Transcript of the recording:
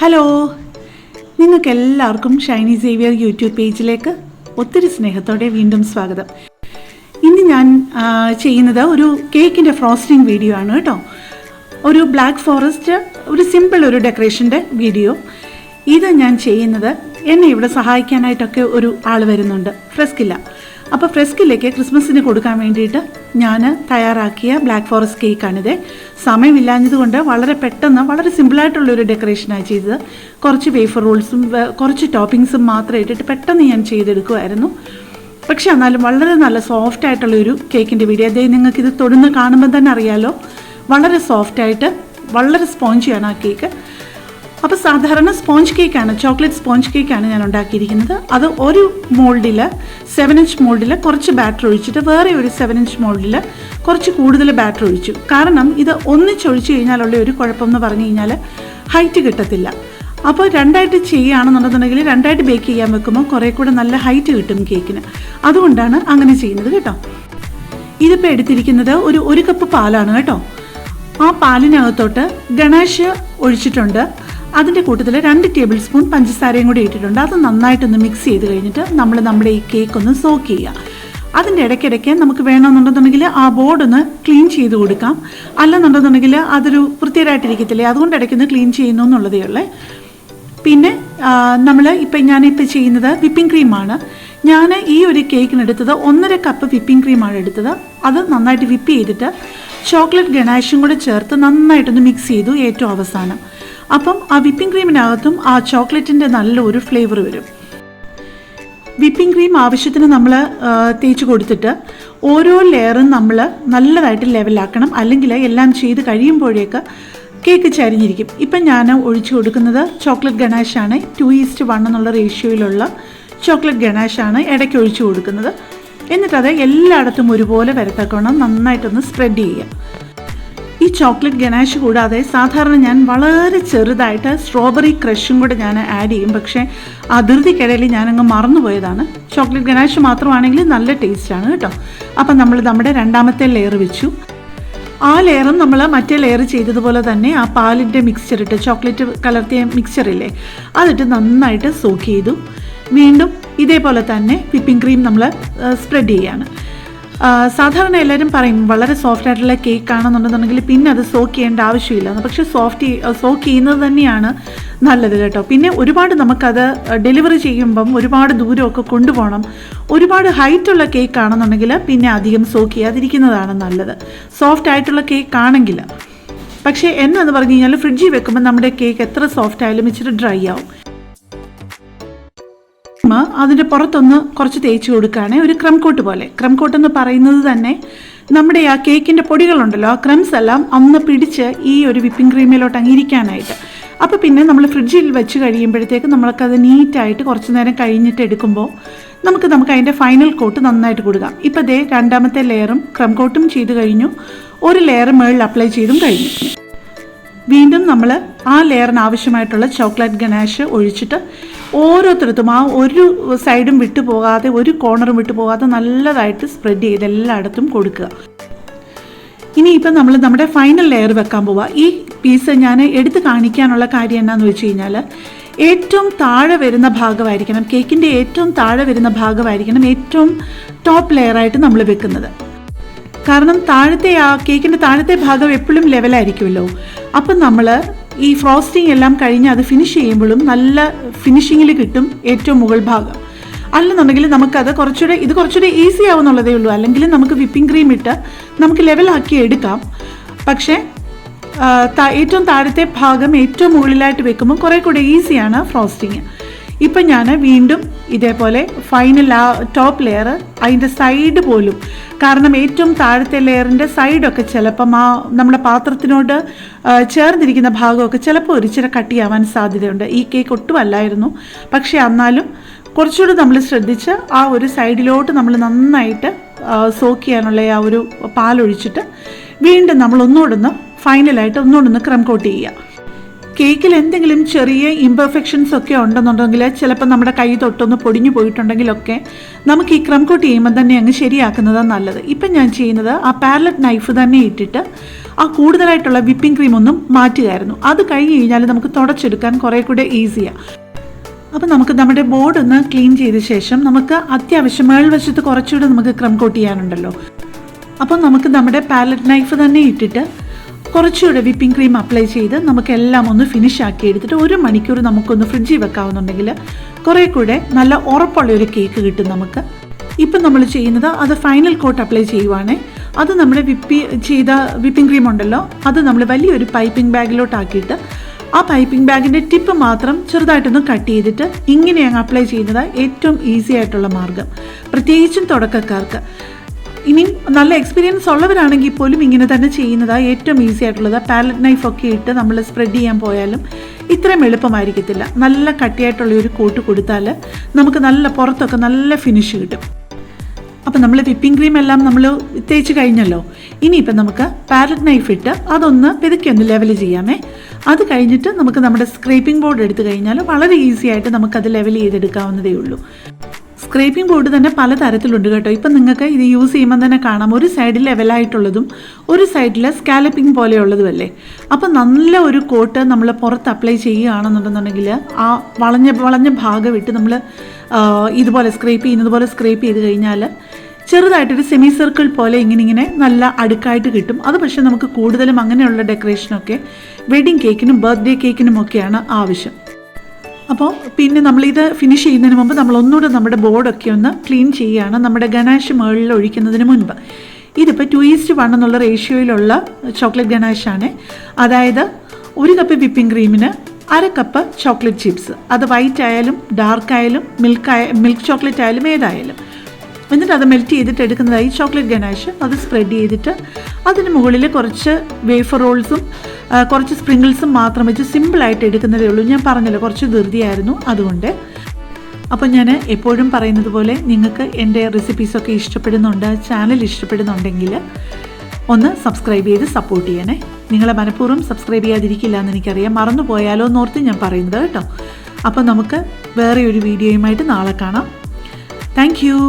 Hello, നിങ്ങൾക്കെല്ലാവർക്കും Shiny Xavier YouTube പേജിലേക്ക് ഒത്തിരി സ്നേഹത്തോടെ വീണ്ടും സ്വാഗതം. ഇന്ന് ഞാൻ ചെയ്യുന്നത് ഒരു കേക്കിൻ്റെ ഫ്രോസ്റ്റിംഗ് വീഡിയോ ആണ് കേട്ടോ. ഒരു ബ്ലാക്ക് ഫോറസ്റ്റ്, ഒരു സിമ്പിൾ ഒരു ഡെക്കറേഷൻ്റെ വീഡിയോ. ഇത് ഞാൻ ചെയ്യുന്നത് എന്നെ ഇവിടെ സഹായിക്കാനായിട്ടൊക്കെ ഒരു ആൾ വരുന്നുണ്ട്, ഫ്രെസ്കില്ല. അപ്പോൾ ഫ്രെസ്കിലേക്ക് ക്രിസ്മസിന് കൊടുക്കാൻ വേണ്ടിയിട്ട് ഞാൻ തയ്യാറാക്കിയ ബ്ലാക്ക് ഫോറസ്റ്റ് കേക്കാണിത്. സമയമില്ലാഞ്ഞതുകൊണ്ട് വളരെ പെട്ടെന്ന് വളരെ സിമ്പിളായിട്ടുള്ളൊരു ഡെക്കറേഷനാണ് ചെയ്തത്. കുറച്ച് വേഫർ റോൾസും കുറച്ച് ടോപ്പിങ്സും മാത്രം ഇട്ടിട്ട് പെട്ടെന്ന് ഞാൻ ചെയ്തെടുക്കുമായിരുന്നു. പക്ഷേ എന്നാലും വളരെ നല്ല സോഫ്റ്റ് ആയിട്ടുള്ളൊരു കേക്കിൻ്റെ വീഡിയോ. അതേ നിങ്ങൾക്കിത് തൊടുന്ന് കാണുമ്പോൾ തന്നെ അറിയാമല്ലോ, വളരെ സോഫ്റ്റായിട്ട് വളരെ സ്പോഞ്ചിയാണ് ആ കേക്ക്. അപ്പോൾ സാധാരണ സ്പോഞ്ച് കേക്കാണ്, ചോക്ലേറ്റ് സ്പോഞ്ച് കേക്കാണ് ഞാൻ ഉണ്ടാക്കിയിരിക്കുന്നത്. അത് ഒരു മോൾഡിൽ 7 ഇഞ്ച് മോൾഡിൽ കുറച്ച് ബാറ്റർ ഒഴിച്ചിട്ട് വേറെ ഒരു 7 ഇഞ്ച് മോൾഡിൽ കുറച്ച് കൂടുതൽ ബാറ്റർ ഒഴിച്ചു. കാരണം ഇത് ഒന്നിച്ചൊഴിച്ച് കഴിഞ്ഞാലുള്ള ഒരു കുഴപ്പമെന്ന് പറഞ്ഞു കഴിഞ്ഞാൽ ഹൈറ്റ് കിട്ടത്തില്ല. അപ്പോൾ രണ്ടായിട്ട് ചെയ്യുകയാണെന്നുണ്ടെന്നുണ്ടെങ്കിൽ രണ്ടായിട്ട് ബേക്ക് ചെയ്യാൻ വെക്കുമ്പോൾ കുറേ കൂടെ നല്ല ഹൈറ്റ് കിട്ടും കേക്കിന്. അതുകൊണ്ടാണ് അങ്ങനെ ചെയ്യുന്നത് കേട്ടോ. ഇതിപ്പോൾ എടുത്തിരിക്കുന്നത് ഒരു കപ്പ് പാലാണ് കേട്ടോ. ആ പാലിനകത്തോട്ട് ഗണാഷ് ഒഴിച്ചിട്ടുണ്ട്. അതിൻ്റെ കൂട്ടത്തിൽ 2 ടേബിൾ സ്പൂൺ പഞ്ചസാരയും കൂടി ഇട്ടിട്ടുണ്ട്. അത് നന്നായിട്ടൊന്ന് മിക്സ് ചെയ്ത് കഴിഞ്ഞിട്ട് നമ്മുടെ ഈ കേക്ക് ഒന്ന് സോക്ക് ചെയ്യുക. അതിൻ്റെ ഇടയ്ക്കിടയ്ക്ക് നമുക്ക് വേണമെന്നുണ്ടെന്നുണ്ടെങ്കിൽ ആ ബോർഡൊന്ന് ക്ലീൻ ചെയ്ത് കൊടുക്കാം. അല്ലെന്നുണ്ടെന്നുണ്ടെങ്കിൽ അതൊരു വൃത്തികേടായിട്ടിരിക്കത്തില്ലേ, അതുകൊണ്ട് ഇടയ്ക്കൊന്ന് ക്ലീൻ ചെയ്യുന്നു എന്നുള്ളതേ ഉള്ളേ. പിന്നെ ഞാനിപ്പോൾ ചെയ്യുന്നത് വിപ്പിംഗ് ക്രീമാണ്. ഞാൻ ഈ ഒരു കേക്കിനെടുത്തത് 1.5 കപ്പ് വിപ്പിംഗ് ക്രീമാണ് എടുത്തത്. അത് നന്നായിട്ട് വിപ്പ് ചെയ്തിട്ട് ചോക്ലേറ്റ് ഗണാഷും കൂടെ ചേർത്ത് നന്നായിട്ടൊന്ന് മിക്സ് ചെയ്തു ഏറ്റവും അവസാനം. അപ്പം ആ വിപ്പിംഗ് ക്രീമിനകത്തും ആ ചോക്ലേറ്റിൻ്റെ നല്ലൊരു ഫ്ലേവർ വരും. വിപ്പിംഗ് ക്രീം ആവശ്യത്തിന് നമ്മൾ തേച്ച് കൊടുത്തിട്ട് ഓരോ ലെയറും നമ്മൾ നല്ലതായിട്ട് ലെവലാക്കണം. അല്ലെങ്കിൽ എല്ലാം ചെയ്ത് കഴിയുമ്പോഴേക്ക് കേക്ക് ചരിഞ്ഞിരിക്കും. ഇപ്പം ഞാൻ ഒഴിച്ചു കൊടുക്കുന്നത് ചോക്ലേറ്റ് ഗണാഷാണ്. 2:1 എന്നുള്ള റേഷ്യോയിലുള്ള ചോക്ലേറ്റ് ഗണാഷാണ് ഇടയ്ക്ക് ഒഴിച്ചു കൊടുക്കുന്നത്. എന്നിട്ടത് എല്ലായിടത്തും ഒരുപോലെ വരത്തക്കണം നന്നായിട്ടൊന്ന് സ്പ്രെഡ് ചെയ്യുക. ഈ ചോക്ലേറ്റ് ഗണാഷ് കൂടാതെ സാധാരണ ഞാൻ വളരെ ചെറുതായിട്ട് സ്ട്രോബെറി ക്രഷും കൂടെ ഞാൻ ആഡ് ചെയ്യും. പക്ഷേ ആ ധൃതിക്കിടയിൽ ഞാനങ്ങ് മറന്നുപോയതാണ്. ചോക്ലേറ്റ് ഗണാഷ് മാത്രമാണെങ്കിൽ നല്ല ടേസ്റ്റാണ് കേട്ടോ. അപ്പം നമ്മുടെ രണ്ടാമത്തെ ലെയർ വെച്ചു. ആ ലെയറും നമ്മൾ മറ്റേ ലെയർ ചെയ്തതുപോലെ തന്നെ ആ പാലിൻ്റെ മിക്സ്ചർ ഇട്ട്, ചോക്ലേറ്റ് കലർത്തിയ മിക്സ്ചറില്ലേ, അതിട്ട് നന്നായിട്ട് സോക്ക് ചെയ്തു. വീണ്ടും ഇതേപോലെ തന്നെ വിപ്പിംഗ് ക്രീം നമ്മൾ സ്പ്രെഡ് ചെയ്യുകയാണ്. സാധാരണ എല്ലാവരും പറയും വളരെ സോഫ്റ്റ് ആയിട്ടുള്ള കേക്ക് ആണെന്നുണ്ടെന്നുണ്ടെങ്കിൽ പിന്നെ അത് സോക്ക് ചെയ്യേണ്ട ആവശ്യമില്ല. പക്ഷേ സോക്ക് ചെയ്യുന്നത് തന്നെയാണ് നല്ലത് കേട്ടോ. പിന്നെ ഒരുപാട് നമുക്കത് ഡെലിവറി ചെയ്യുമ്പം ഒരുപാട് ദൂരമൊക്കെ കൊണ്ടുപോകണം. ഒരുപാട് ഹൈറ്റുള്ള കേക്ക് ആണെന്നുണ്ടെങ്കിൽ പിന്നെ അധികം സോക്ക് ചെയ്യാതിരിക്കുന്നതാണ് നല്ലത്, സോഫ്റ്റ് ആയിട്ടുള്ള കേക്ക് ആണെങ്കിൽ. പക്ഷേ എന്നു പറഞ്ഞു കഴിഞ്ഞാൽ ഫ്രിഡ്ജിൽ വെക്കുമ്പോൾ നമ്മുടെ കേക്ക് എത്ര സോഫ്റ്റ് ആയാലും ഇച്ചിരി ഡ്രൈ ആവും. അതിൻ്റെ പുറത്തൊന്ന് കുറച്ച് തേച്ച് കൊടുക്കുകയാണ്, ഒരു ക്രം കോട്ട് പോലെ. ക്രം കോട്ട് എന്ന് പറയുന്നത് തന്നെ നമ്മുടെ ആ കേക്കിൻ്റെ പൊടികളുണ്ടല്ലോ, ആ ക്രംസ് എല്ലാം ഒന്ന് പിടിച്ച് ഈ ഒരു വിപ്പിംഗ് ക്രീമിലോട്ട് അങ്ങിരിക്കാനായിട്ട്. അപ്പോൾ പിന്നെ നമ്മൾ ഫ്രിഡ്ജിൽ വെച്ച് കഴിയുമ്പോഴത്തേക്ക് നമ്മൾക്കത് നീറ്റായിട്ട് കുറച്ച് നേരം കഴിഞ്ഞിട്ട് എടുക്കുമ്പോൾ നമുക്ക് അതിൻ്റെ ഫൈനൽ കോട്ട് നന്നായിട്ട് കൊടുക്കാം. ഇപ്പോൾ ദേ രണ്ടാമത്തെ ലെയറും ക്രം കോട്ടും ചെയ്ത് കഴിഞ്ഞു. ഒരു ലെയർ മുകളിൽ അപ്ലൈ ചെയ്തും കഴിഞ്ഞു. വീണ്ടും നമ്മൾ ആ ലെയറിന് ആവശ്യമായിട്ടുള്ള ചോക്ലേറ്റ് ഗണാഷ് ഒഴിച്ചിട്ട് ഓരോരുത്തർക്കും ആ ഒരു സൈഡും വിട്ടുപോകാതെ, ഒരു കോർണറും വിട്ടുപോകാതെ നല്ലതായിട്ട് സ്പ്രെഡ് ചെയ്ത് എല്ലായിടത്തും കൊടുക്കുക. ഇനിയിപ്പം നമ്മുടെ ഫൈനൽ ലെയർ വെക്കാൻ പോവുക. ഈ പീസ് ഞാൻ എടുത്ത് കാണിക്കാനുള്ള കാര്യം എന്നാന്ന് വെച്ച് കഴിഞ്ഞാൽ ഏറ്റവും താഴെ വരുന്ന ഭാഗമായിരിക്കണം, കേക്കിൻ്റെ ഏറ്റവും താഴെ വരുന്ന ഭാഗമായിരിക്കണം ഏറ്റവും ടോപ്പ് ലെയറായിട്ട് നമ്മൾ വെക്കുന്നത്. കാരണം കേക്കിൻ്റെ താഴത്തെ ഭാഗം എപ്പോഴും ലെവലായിരിക്കുമല്ലോ. അപ്പം നമ്മൾ ഈ ഫ്രോസ്റ്റിംഗ് എല്ലാം കഴിഞ്ഞ് അത് ഫിനിഷ് ചെയ്യുമ്പോഴും നല്ല ഫിനിഷിങ്ങിൽ കിട്ടും ഏറ്റവും മുകൾ ഭാഗം. അല്ലെന്നുണ്ടെങ്കിൽ നമുക്കത് കുറച്ചുകൂടെ ഈസി ആവുന്നുള്ളതേ ഉള്ളൂ. അല്ലെങ്കിൽ നമുക്ക് വിപ്പിംഗ് ക്രീം ഇട്ട് നമുക്ക് ലെവലാക്കി എടുക്കാം. പക്ഷേ ഏറ്റവും താഴത്തെ ഭാഗം ഏറ്റവും മുകളിലായിട്ട് വെക്കുമ്പോൾ കുറേ കൂടെ ഈസിയാണ് ഫ്രോസ്റ്റിങ്. ഇപ്പം ഞാൻ വീണ്ടും ഇതേപോലെ ഫൈനൽ ആ ടോപ്പ് ലെയർ അതിൻ്റെ സൈഡ് പോലും, കാരണം ഏറ്റവും താഴത്തെ ലെയറിൻ്റെ സൈഡൊക്കെ ചിലപ്പം നമ്മുടെ പാത്രത്തിനോട് ചേർന്നിരിക്കുന്ന ഭാഗമൊക്കെ ചിലപ്പോൾ ഒരിച്ചിരി കട്ടിയാവാൻ സാധ്യതയുണ്ട്. ഈ കേക്ക് ഒട്ടുമല്ലായിരുന്നു, പക്ഷേ എന്നാലും കുറച്ചുകൂടി നമ്മൾ ശ്രദ്ധിച്ച് ആ ഒരു സൈഡിലോട്ട് നമ്മൾ നന്നായിട്ട് സോക്ക് ചെയ്യാനുള്ള ആ ഒരു പാലൊഴിച്ചിട്ട് വീണ്ടും നമ്മൾ ഫൈനലായിട്ട് ഒന്നുകൂടൊന്ന് ക്രം കോട്ട് ചെയ്യുക. കേക്കിൽ എന്തെങ്കിലും ചെറിയ ഇംപെർഫെക്ഷൻസ് ഒക്കെ ഉണ്ടെന്നുണ്ടെങ്കിൽ ചിലപ്പോൾ നമ്മുടെ കൈ തൊട്ടൊന്ന് പൊടിഞ്ഞു പോയിട്ടുണ്ടെങ്കിലൊക്കെ നമുക്ക് ഈ ക്രം കോട്ട് ചെയ്യുമ്പോൾ തന്നെ അങ്ങ് ശരിയാക്കുന്നതാണ് നല്ലത്. ഇപ്പം ഞാൻ ചെയ്യുന്നത് ആ പാരലറ്റ് നൈഫ് തന്നെ ഇട്ടിട്ട് ആ കൂടുതലായിട്ടുള്ള വിപ്പിംഗ് ക്രീം ഒന്നും മാറ്റുകയായിരുന്നു. അത് കഴിഞ്ഞ് കഴിഞ്ഞാൽ നമുക്ക് തുടച്ചെടുക്കാൻ കുറേ കൂടെ ഈസിയാണ്. അപ്പോൾ നമുക്ക് നമ്മുടെ ബോർഡ് ഒന്ന് ക്ലീൻ ചെയ്ത ശേഷം നമുക്ക് അത്യാവശ്യം മേൾവശത്ത് കുറച്ചുകൂടെ നമുക്ക് ക്രം കോട്ട് ചെയ്യാനുണ്ടല്ലോ. അപ്പോൾ നമുക്ക് നമ്മുടെ പാലറ്റ് നൈഫ് തന്നെ ഇട്ടിട്ട് കുറച്ചുകൂടെ വിപ്പിംഗ് ക്രീം അപ്ലൈ ചെയ്ത് നമുക്കെല്ലാം ഒന്ന് ഫിനിഷ് ആക്കി എടുത്തിട്ട് 1 മണിക്കൂർ നമുക്കൊന്ന് ഫ്രിഡ്ജിൽ വെക്കാവുന്നുണ്ടെങ്കിൽ കുറേ കൂടെ നല്ല ഉറപ്പുള്ളൊരു കേക്ക് കിട്ടും നമുക്ക്. ഇപ്പം നമ്മൾ ചെയ്യുന്നത് അത് ഫൈനൽ കോട്ട് അപ്ലൈ ചെയ്യുവാണ്. അത് നമ്മുടെ ചെയ്ത വിപ്പിംഗ് ക്രീം ഉണ്ടല്ലോ, അത് നമ്മൾ വലിയൊരു പൈപ്പിംഗ് ബാഗിലോട്ടാക്കിയിട്ട് ആ പൈപ്പിംഗ് ബാഗിൻ്റെ ടിപ്പ് മാത്രം ചെറുതായിട്ടൊന്ന് കട്ട് ചെയ്തിട്ട് ഇങ്ങനെ അങ്ങ് അപ്ലൈ ചെയ്യുന്നത് ഏറ്റവും ഈസി ആയിട്ടുള്ള മാർഗ്ഗം, പ്രത്യേകിച്ചും തുടക്കക്കാർക്ക്. ഇനിയും നല്ല എക്സ്പീരിയൻസ് ഉള്ളവരാണെങ്കിൽ പോലും ഇങ്ങനെ തന്നെ ചെയ്യുന്നതാണ് ഏറ്റവും ഈസി ആയിട്ടുള്ളത്. പാലറ്റ് നൈഫൊക്കെ ഇട്ട് നമ്മൾ സ്പ്രെഡ് ചെയ്യാൻ പോയാലും ഇത്രയും എളുപ്പമായിരിക്കത്തില്ല. നല്ല കട്ടിയായിട്ടുള്ള ഒരു കോട്ട് കൊടുത്താൽ നമുക്ക് നല്ല പുറത്തൊക്കെ നല്ല ഫിനിഷ് കിട്ടും. അപ്പം നമ്മൾ വിപ്പിംഗ് ക്രീം എല്ലാം നമ്മൾ തേച്ച് കഴിഞ്ഞല്ലോ. ഇനിയിപ്പം നമുക്ക് പാലറ്റ് നൈഫ് ഇട്ട് അതൊന്ന് പെതുക്കി ഒന്ന് ലെവൽ ചെയ്യാമേ. അത് കഴിഞ്ഞിട്ട് നമുക്ക് നമ്മുടെ സ്ക്രേപ്പിംഗ് ബോർഡ് എടുത്തു കഴിഞ്ഞാൽ വളരെ ഈസി ആയിട്ട് നമുക്കത് ലെവൽ ചെയ്തെടുക്കാവുന്നതേ ഉള്ളൂ. സ്ക്രേപ്പിംഗ് ബോർഡ് തന്നെ പല തരത്തിലുണ്ട് കേട്ടോ. ഇപ്പം നിങ്ങൾക്ക് ഇത് യൂസ് ചെയ്യുമ്പോൾ തന്നെ കാണാം, ഒരു സൈഡിൽ ലെവലായിട്ടുള്ളതും ഒരു സൈഡിൽ സ്കാലപ്പിംഗ് പോലെയുള്ളതുമല്ലേ. അപ്പം നല്ല ഒരു കോട്ട് നമ്മൾ പുറത്ത് അപ്ലൈ ചെയ്യുകയാണെന്നുണ്ടെന്നുണ്ടെങ്കിൽ ആ വളഞ്ഞ ഭാഗം ഇട്ട് നമ്മൾ ഇതുപോലെ സ്ക്രേപ്പ് ചെയ്യുന്നത് പോലെ സ്ക്രേപ്പ് ചെയ്ത് കഴിഞ്ഞാൽ ചെറുതായിട്ടൊരു സെമി സർക്കിൾ പോലെ ഇങ്ങനെ നല്ല അടുക്കായിട്ട് കിട്ടും. അത് പക്ഷേ നമുക്ക് കൂടുതലും അങ്ങനെയുള്ള ഡെക്കറേഷനൊക്കെ വെഡിങ് കേക്കിനും ബർത്ത്ഡേ കേക്കിനും ഒക്കെയാണ് ആവശ്യം. അപ്പോൾ പിന്നെ നമ്മളിത് ഫിനിഷ് ചെയ്യുന്നതിന് മുമ്പ് നമ്മൾ ഒന്നുകൂടെ നമ്മുടെ ബോർഡൊക്കെ ഒന്ന് ക്ലീൻ ചെയ്യുകയാണ്, നമ്മുടെ ഗനാഷ് മുകളിൽ ഒഴിക്കുന്നതിന് മുൻപ്. ഇതിപ്പോൾ 2:1 എന്നുള്ള റേഷ്യോയിലുള്ള ചോക്ലേറ്റ് ഗനാഷാണ്. അതായത് 1 കപ്പ് വിപ്പിംഗ് ക്രീമിന് 1/2 കപ്പ് ചോക്ലേറ്റ് ചിപ്സ്. അത് വൈറ്റ് ആയാലും ഡാർക്ക് ആയാലും മിൽക്ക് ചോക്ലേറ്റ് ആയാലും ഏതായാലും. എന്നിട്ട് അത് മെൽറ്റ് ചെയ്തിട്ട് എടുക്കുന്നതായി ചോക്ലേറ്റ് ഗനാഷ്. അത് സ്പ്രെഡ് ചെയ്തിട്ട് അതിന് മുകളിൽ കുറച്ച് വേഫർ റോൾസും കുറച്ച് സ്പ്രിങ്കിൾസും മാത്രം വെച്ച് സിമ്പിളായിട്ട് എടുക്കുന്നതേ ഉള്ളൂ. ഞാൻ പറഞ്ഞല്ലോ കുറച്ച് ധൃതിയായിരുന്നു അതുകൊണ്ട്. അപ്പം ഞാൻ എപ്പോഴും പറയുന്നത് പോലെ നിങ്ങൾക്ക് എൻ്റെ റെസിപ്പീസൊക്കെ ഇഷ്ടപ്പെടുന്നുണ്ട്, ചാനൽ ഇഷ്ടപ്പെടുന്നുണ്ടെങ്കിൽ ഒന്ന് സബ്സ്ക്രൈബ് ചെയ്ത് സപ്പോർട്ട് ചെയ്യണേ. നിങ്ങളെ മനഃപൂർവ്വം സബ്സ്ക്രൈബ് ചെയ്യാതിരിക്കില്ല എന്ന് എനിക്കറിയാം, മറന്നു പോയാലോ എന്നോർത്ത് ഞാൻ പറയുന്നത് കേട്ടോ. അപ്പോൾ നമുക്ക് വേറെ ഒരു വീഡിയോയുമായിട്ട് നാളെ കാണാം. Thank you.